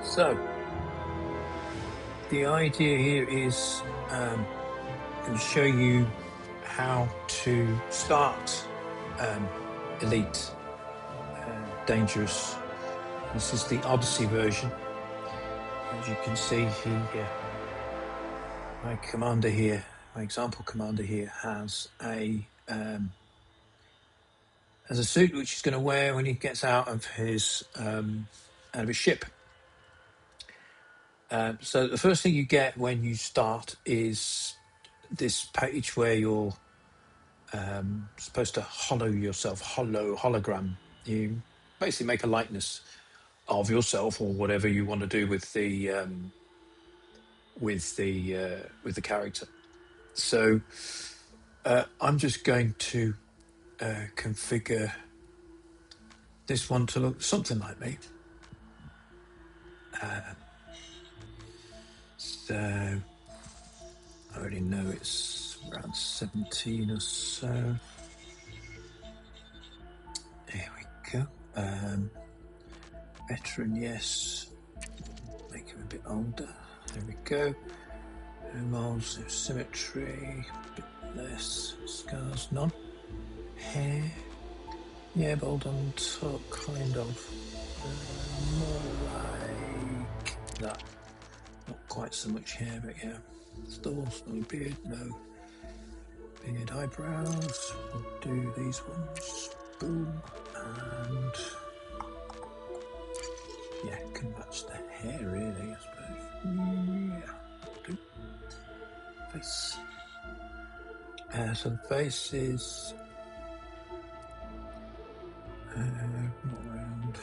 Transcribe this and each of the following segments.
So, the idea here is going to show you how to start Elite Dangerous. This is the Odyssey version. As you can see here, my commander here, my example commander here, has a suit which he's going to wear when he gets out of his ship. So the first thing you get when you start is this page where you're supposed to hollow yourself, hologram. You basically make a likeness of yourself or whatever you want to do with the character. So I'm just going to configure this one to look something like me. So I already know it's around 17 or so. There we go. Veteran, yes. Make him a bit older. There we go. Moles, symmetry, a bit less. Scars, none. Hair, yeah, bald on top, kind of. More like that. Not quite so much hair, but yeah. Still no beard, no. Beard, eyebrows. We'll do these ones. Boom. And yeah, can match the hair really, I suppose. Yeah. Do. Face. So the face is around.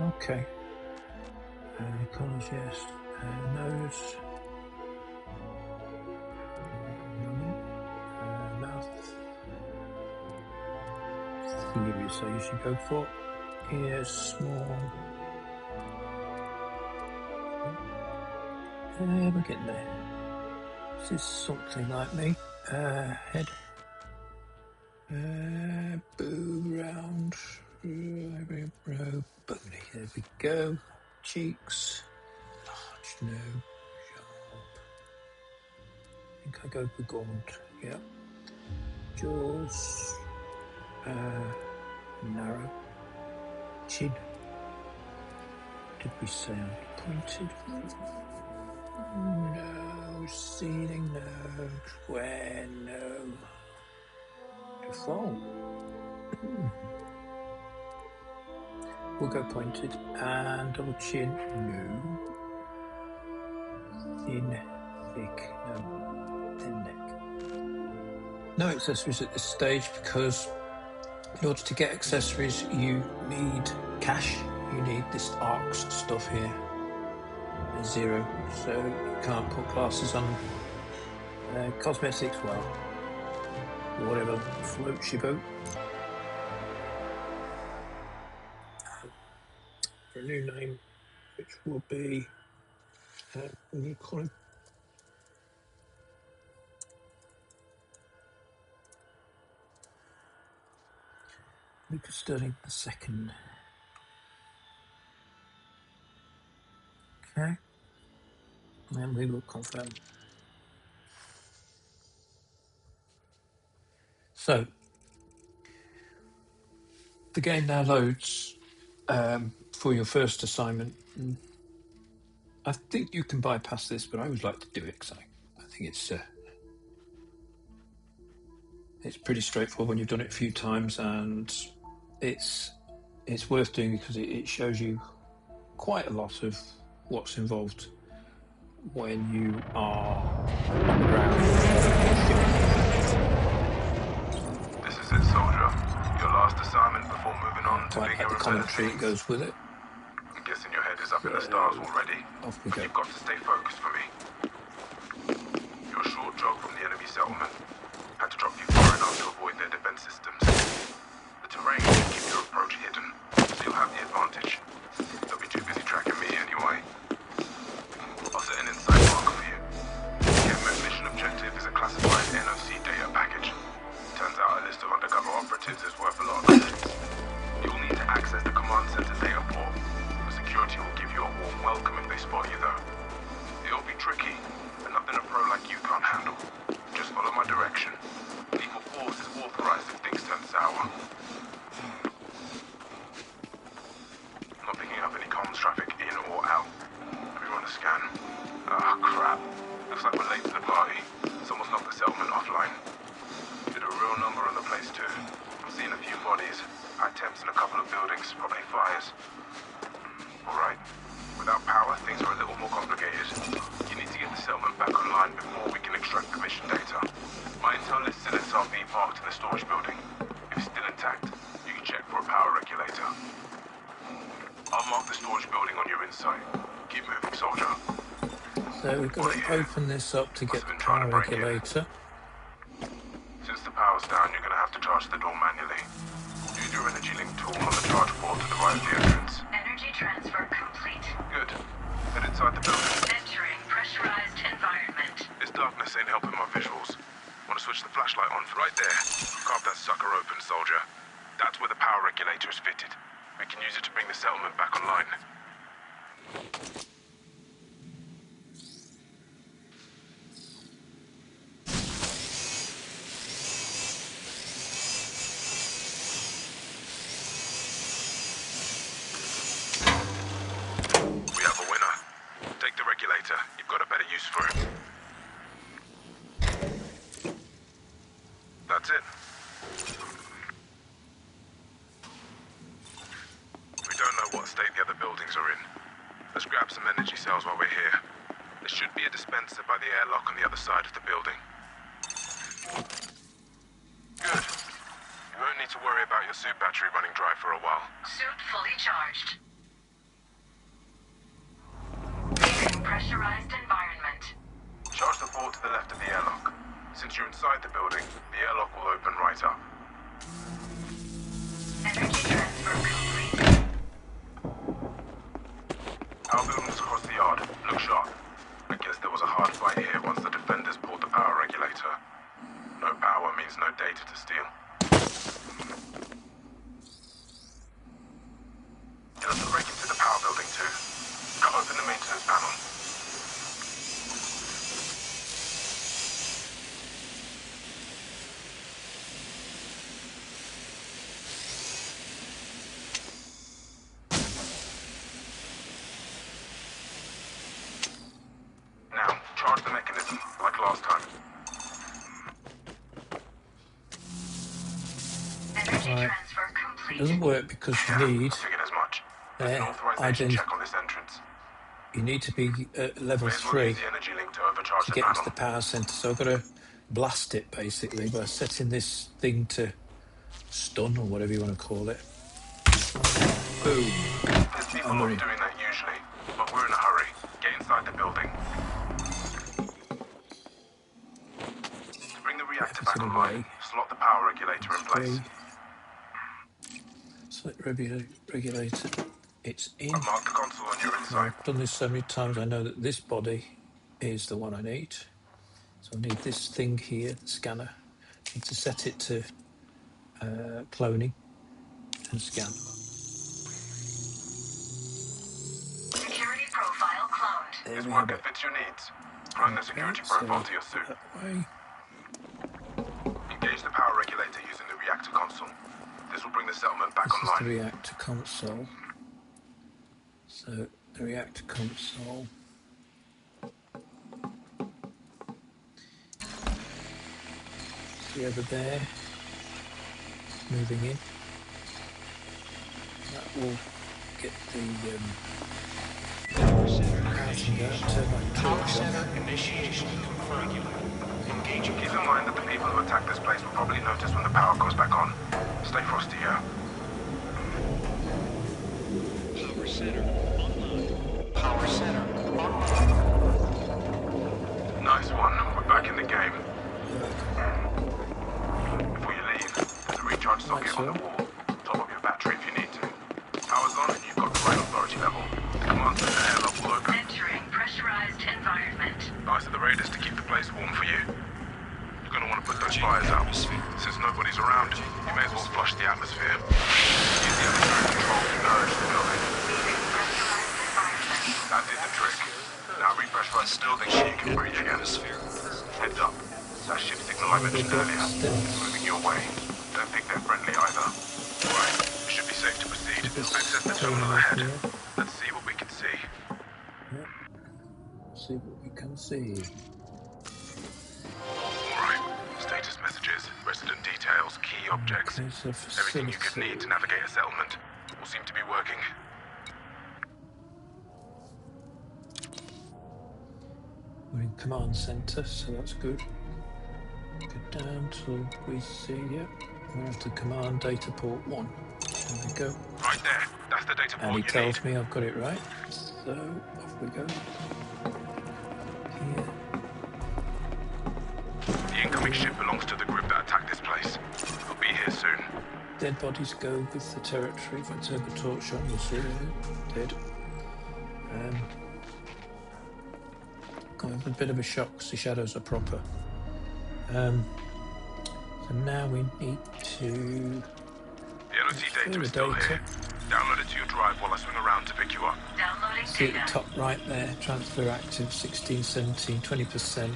Okay. Colours, yes. Nose. Mouth. Theory, so you should go for ears small. We're getting there. This is something like me. Head. Boo round. Bony. There we go. Cheeks. Large. No. Sharp. I think I go for gaunt. Yeah. Jaws. Narrow. Chin. Did we say pointed? No. Ceiling. No. Square. No. Default. We'll go pointed and double chin. No. Thin, thick. No. Thin neck. No accessories at this stage because in order to get accessories you need cash. You need this arcs stuff here. 0. So you can't put classes on cosmetics. Well, whatever floats your boat. For a new name, which will be what do you call it? Lucas Sterling II. Okay, and we will confirm. So the game now loads for your first assignment. I think you can bypass this, but I always like to do it because I think it's pretty straightforward when you've done it a few times, and it's worth doing because it shows you quite a lot of what's involved when you are on the ground. This is it, soldier. Your last assignment before moving on to bigger the commentary that goes with it. I'm guessing your head is up in the stars already. Off we But go. you've got to stay focused for me. You're a short jog from the enemy settlement. Had to drop you far enough to avoid their defense systems. The terrain should keep your approach hidden, so you'll have the advantage. They'll be too busy tracking me anyway. I'll set an insight marker for you. The mission objective is a classified Looks like we're late to the party. Someone's knocked the settlement offline. Did a real number on the place too. I'm seeing a few bodies, high temps in a couple of buildings, probably fires. Alright. Without power, things are a little more complicated. You need to get the settlement back online before we can extract commission data. My intel lists an SRV parked in the storage building. If it's still intact, you can check for a power regulator. I'll mark the storage building on your insight. Keep moving, soldier. So we've got to open this up to get the power regulator. Since the power's down, you're going to have to charge the door manually. Use your energy link tool on the charge port to the right of the entrance. Energy transfer complete. Good. Head inside the building. Entering pressurized environment. This darkness ain't helping my visuals. Want to switch the flashlight on? Right there. Carve that sucker open, soldier. That's where the power regulator is fitted. We can use it to bring the settlement back online. We have a winner. Take the regulator. You've got a better use for it. That's it. We don't know what state the other buildings are in. Let's grab some energy cells while we're here. There should be a dispenser by the airlock on the other side of the building. Good. You won't need to worry about your suit battery running dry for a while. Suit fully charged. Leaving pressurized environment. Charge the port to the left of the airlock. Since you're inside the building, the airlock will open right up. Energy transfer complete. Our building's across the yard. Look sharp. I guess there was a hard fight here once the defenders pulled the power regulator. No power means no data to steal. You'll have to break into the power building too. Cut open the maintenance panel. Now, charge the mechanism, like last time. Energy Right. transfer It complete. doesn't work because you need I figured as much. There's an there, authorization check on this entrance. you need to be at level May as well 3 use the energy link to overcharge to the get into panel. the power center. So I've got to blast it basically by setting this thing to stun or whatever you want to call it. Boom. There's people already doing that usually, but we're in a hurry. Get inside the building. To bring the reactor back Everything online, away. slot the power regulator in place. 3. Select regulator. It's in. I've marked the console on your insight. I've done this so many times I know that this body is the one I need. So I need this thing here, the scanner. I need to set it to cloning and scan. Security profile cloned. There This we have worker it. fits your needs. Clone the security Okay, so profile to your suit. that way. Engage the power regulator using the reactor console. This will bring the settlement back This is the online. reactor console. So the reactor console. See over there, moving in. That will get the housing out, turn that Power torch center off. initiation confirmed. Engaging Keep in mind that the people who attack this place will probably notice when the power comes back on. Stay frosty here. power center online. Power center online. Nice one. We're back in the game. Before you leave, there's a recharge socket on the wall. Top up your battery if you need to. Power's on and you've got the right authority level. The command center airlock will open. Entering pressurized environment. Nice of the raiders to keep the place warm for you. You're going to want to put those fires out. Since nobody's around, you may as well flush the atmosphere. Use the atmospheric control to purge the building. Leaving pressurized environment. That did the trick. Now repressurize the building so you can breathe again. Heads up. That ship signal I mentioned earlier. It's moving your way. Don't think they're friendly either. Right. It should be safe to proceed. Access the terminal ahead. Let's see what we can see. See what we can see. bridges, resident details, key objects. There's a Everything you could facility. need to navigate a settlement. All seem to be working. We're in command center, so that's good. Go down till we see, yep. We're after command data port 1. There we go. Right there. That's the data And port he you tells need. me I've got it right. So off we go. Here. The incoming ship belongs to the group that attacked this place. They'll be here soon. Dead bodies go with the territory. If I take a torch shot, you'll see they're dead. Got a bit of a shock because the shadows are proper. So now we need to The NOC data is still data. here. Download it to your drive while I swing around to pick you up. Downloading See at the data. top right there, transfer active 16, 17, 20%.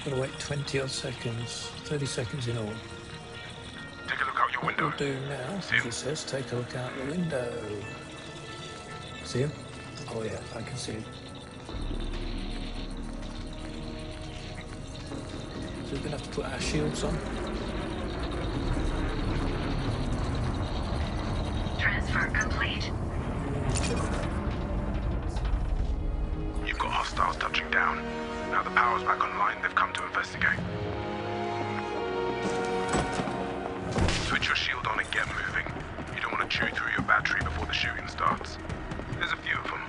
Gotta wait 20 odd seconds, 30 seconds in all. Take a look out your What window. we'll do now, See him? it says, take a look out the window. See him? Oh yeah, I can see him. So we're gonna have to put our shields on. Transfer complete. You've got hostiles touching down. Now the power's back online, they've come to investigate. Switch your shield on and get moving. You don't want to chew through your battery before the shooting starts. There's a few of them,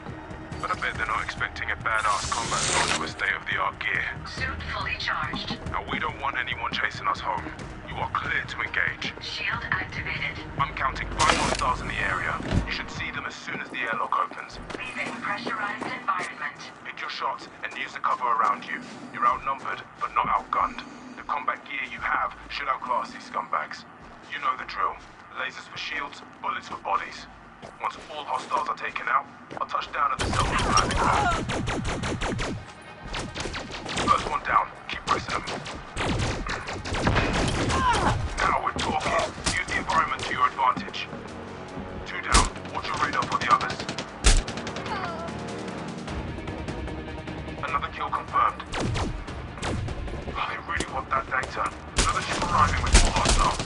but I bet they're not expecting a badass combat soldier with state-of-the-art gear. Suit fully charged. Now we don't want anyone chasing us home. You are clear to engage. Shield activated. I'm counting 5 hostiles in the area. You should see them as soon as the airlock opens. Leaving pressurized environment. Pick your shots and use the cover around you. You're outnumbered, but not outgunned. The combat gear you have should outclass these scumbags. You know the drill. Lasers for shields, bullets for bodies. Once all hostiles are taken out, I'll touch down at the settlement landing pad. First one down. Keep pressing them. Now we're talking. Use the environment to your advantage. 2 down. Watch your radar for the others. Another kill confirmed. Oh, they really want that data. Another ship arriving with more hostiles.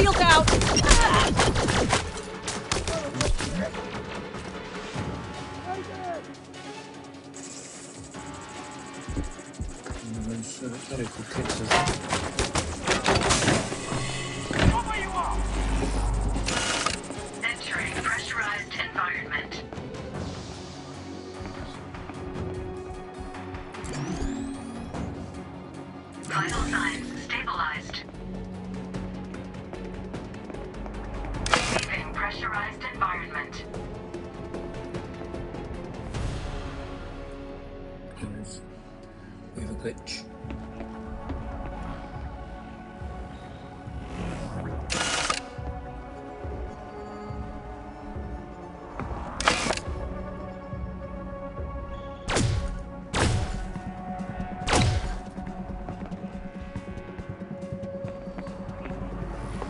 Shield out! Those medical kits are Entering pressurized environment. Vital signs stabilized. Leaving pressurized environment. we have a glitch.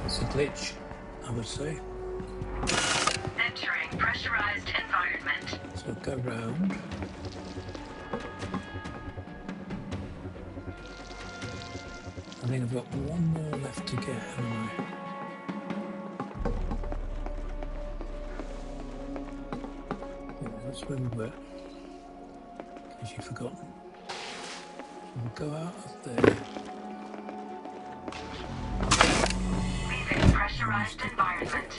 It's a glitch, I would say. Entering pressurized environment. So go round. I think I've got one more left to get, haven't I? Yeah, that's where we were. In case you've forgotten. So we'll go out of there. Leaving pressurized environment.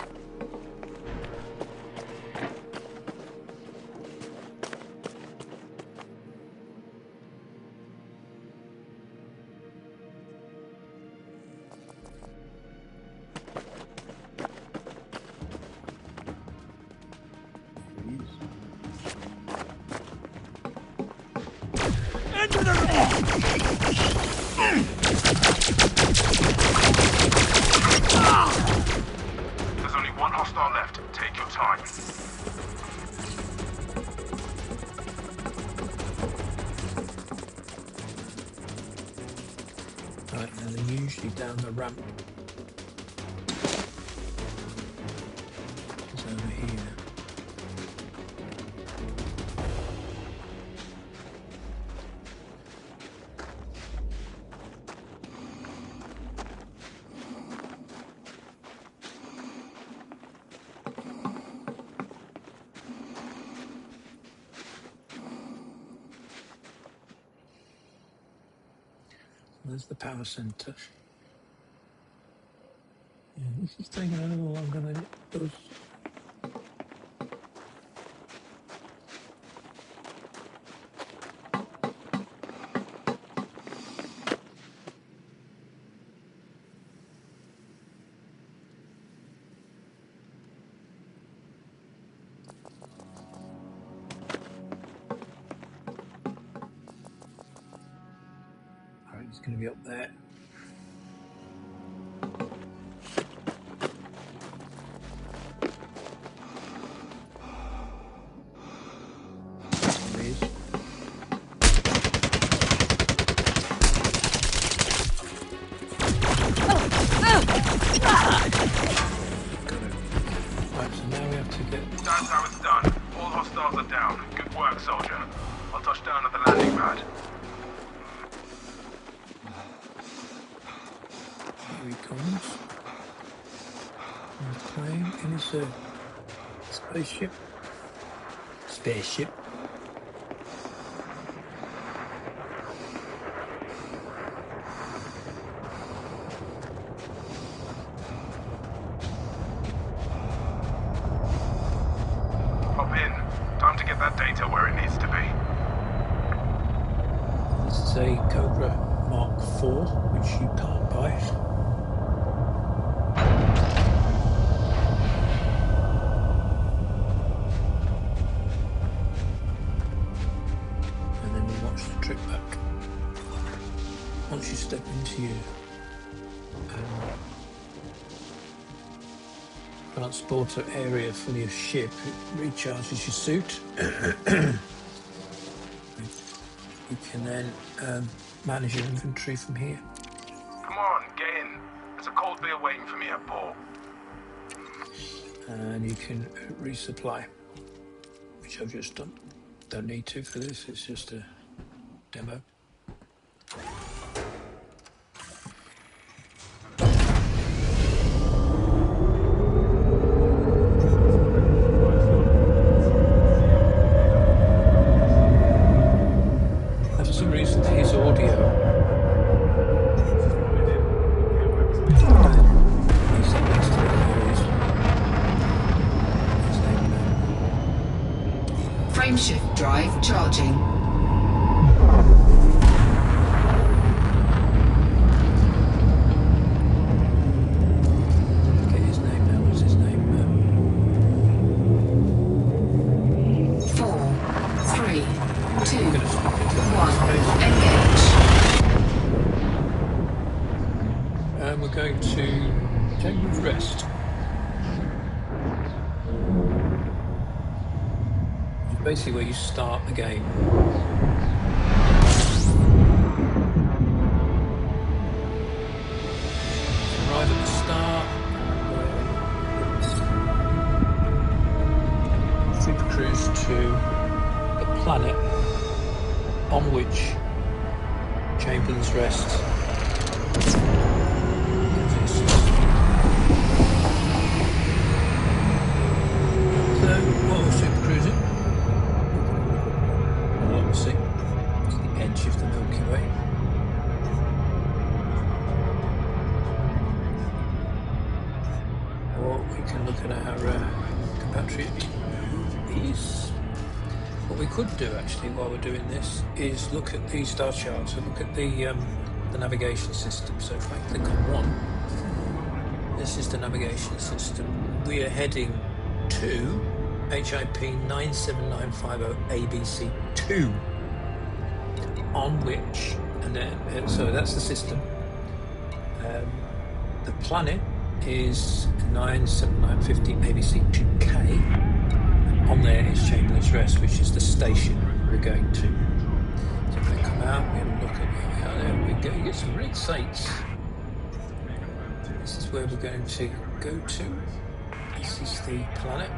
There's only one hostile left. Take your time. Right, and they're usually down the ramp. It's over here. There's the power center. Yeah, this is taking a little longer than it does. Alright, it's going to be up there. There he is. Got it. Right, so now we have to get. That's how it's done. All hostiles are down. Good work, soldier. I'll touch down at the landing pad. Here he comes. He's playing in his spaceship. Spaceship. Hop in. Time to get that data where it needs to be. This is a Cobra Mark IV, which you can't buy. And then we watch the trip back. Once you step into your transporter area for your ship, it recharges your suit. You can then manage your inventory from here. Come on, get in. There's a cold beer waiting for me at port. And you can resupply, which I've just done. Don't need to for this, it's just a demo. drive charging. Get his name now. What's his name? 4, 3, 2, I'm going to stop it. 1. Engage. And we're going to Chambers Rest. It's basically where you start the game. Arrive at the start. Super cruise to the planet on which Chamberlain's Rest exists. So, while we're super cruising, we'll obviously to the edge of the Milky Way. Or we can look at our compatriot. What we could do actually while we're doing this is look at the star charts and look at the navigation system. So if I click on one, this is the navigation system. We are heading to HIP 97950 ABC2, on which, and then so that's the system. The planet is 97950 ABC2K. On there is Chamberlain's Rest, which is the station we're going to. So if we come out, we have a look at there we go. You get some great sights. This is where we're going to go to. This is the planet.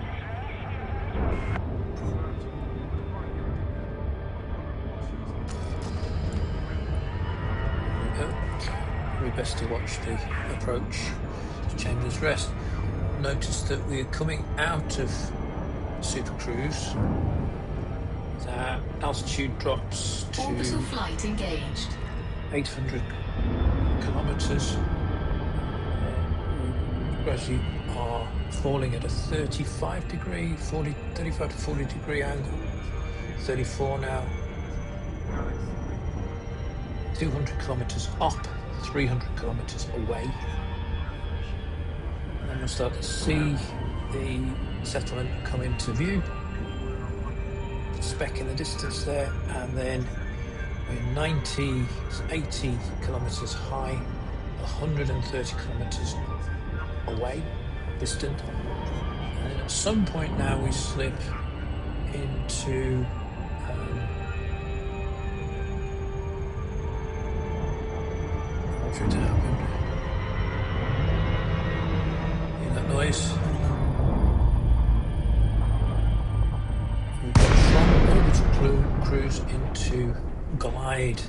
There we go. Probably best to watch the approach to Chamberlain's Rest. Notice that we are coming out of Super Cruise. Our altitude drops to Orbital flight engaged. 800 kilometers. Gradually are falling at a 35 to 40 degree angle. 34 now. 200 kilometers up, 300 kilometers away. And then we'll start to see the settlement come into view. Speck in the distance there, and then we're 80 kilometers high, 130 kilometers away, distant. And then at some point now we slip into what's going to happen? Hear that noise? Cruise into glide.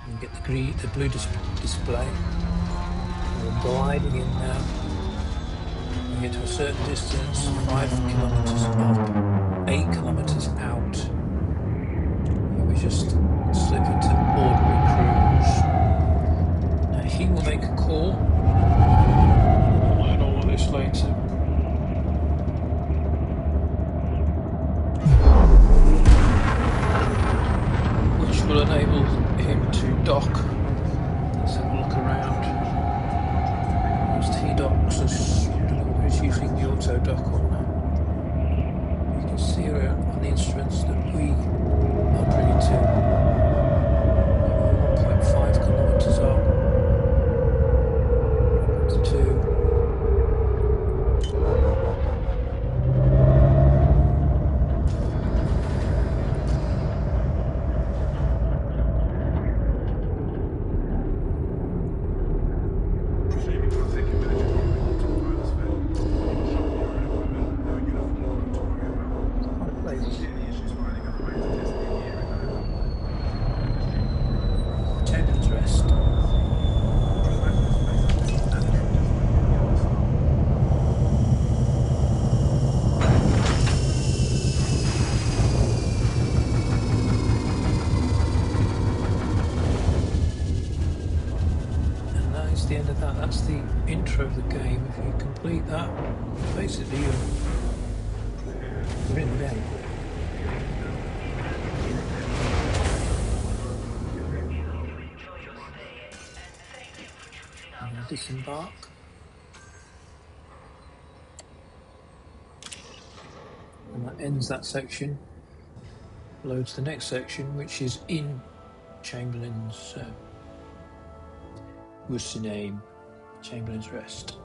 You get the blue display. We're gliding in now. We get to a certain distance, 5 kilometers up, 8 kilometers out. And we just slip into ordinary cruise. Now he will make a call. I'll learn all of this later. Will enable him to dock. Let's have a look around. Whilst he docks, there's usually the auto dock on. You can see around on the instruments that we are pretty to 1.5 kilometers up. 2. The end of that. That's the intro of the game. If you complete that, basically you're in the game. I'm going to disembark. And that ends that section. Loads the next section, which is in Chamberlain's what's the name? Chamberlain's Rest.